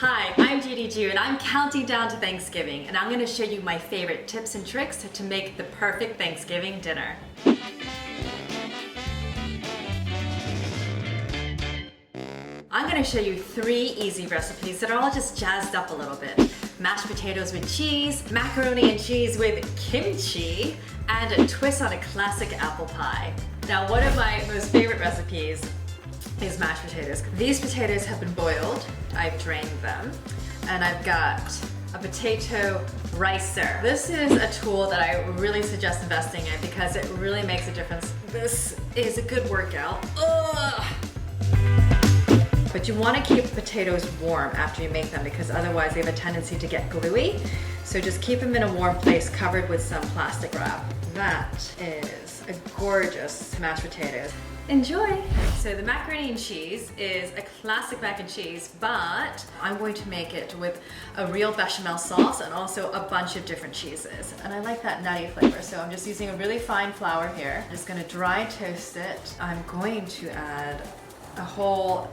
Hi, I'm Judy Joo and I'm counting down to Thanksgiving, and I'm going to show you my favorite tips and tricks to make the perfect Thanksgiving dinner. I'm going to show you 3 easy recipes that are all just jazzed up a little bit. Mashed potatoes with cheese, macaroni and cheese with kimchi, and a twist on a classic apple pie. Now, one of my most favorite recipes is mashed potatoes. These potatoes have been boiled. I've drained them, and I've got a potato ricer. This is a tool that I really suggest investing in because it really makes a difference. This is a good workout. Ugh. But you want to keep potatoes warm after you make them because otherwise they have a tendency to get gluey. So just keep them in a warm place covered with some plastic wrap. That is a gorgeous mashed potatoes. Enjoy! So the macaroni and cheese is a classic mac and cheese, but I'm going to make it with a real bechamel sauce and also a bunch of different cheeses. And I like that nutty flavor, so I'm just using a really fine flour here. I'm just gonna dry toast it. I'm going to add a whole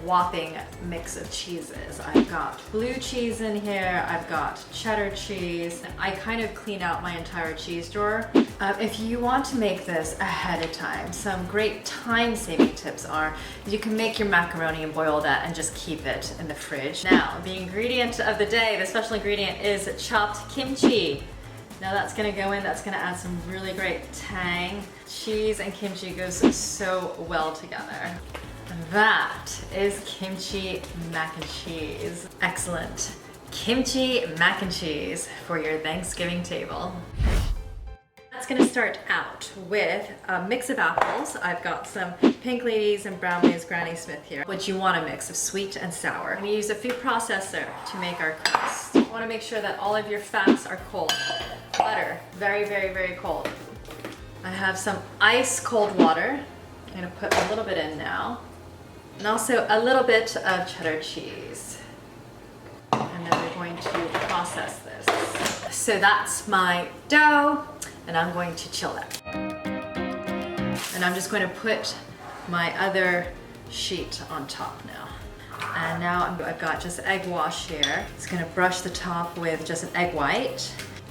whopping mix of cheeses. I've got blue cheese in here, I've got cheddar cheese. I kind of clean out my entire cheese drawer. If you want to make this ahead of time, some great time-saving tips are you can make your macaroni and boil that and just keep it in the fridge. Now, the ingredient of the day, the special ingredient, is chopped kimchi. Now that's gonna go in, that's gonna add some really great tang. Cheese and kimchi goes so well together. That is kimchi mac and cheese. Excellent. Kimchi mac and cheese for your Thanksgiving table. That's gonna start out with a mix of apples. I've got some Pink Ladies and Brown Blues Granny Smith here, which you want a mix of sweet and sour. I'm gonna use a food processor to make our crust. You wanna make sure that all of your fats are cold. Butter, very, very, very cold. I have some ice cold water. I'm gonna put a little bit in now. And also a little bit of cheddar cheese. And then we're going to process this. So that's my dough, and I'm going to chill that. And I'm just going to put my other sheet on top now. And now I've got just egg wash here. Just gonna brush the top with just an egg white.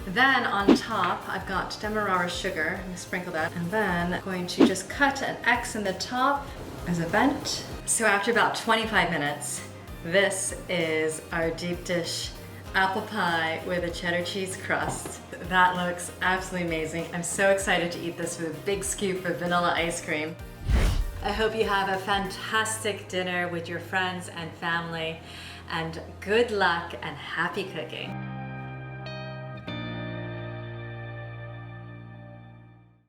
Then on top, I've got demerara sugar. I'm gonna sprinkle that. And then I'm going to just cut an X in the top as a vent. So after about 25 minutes, this is our deep dish apple pie with a cheddar cheese crust. That looks absolutely amazing. I'm so excited to eat this with a big scoop of vanilla ice cream. I hope you have a fantastic dinner with your friends and family, and good luck and happy cooking.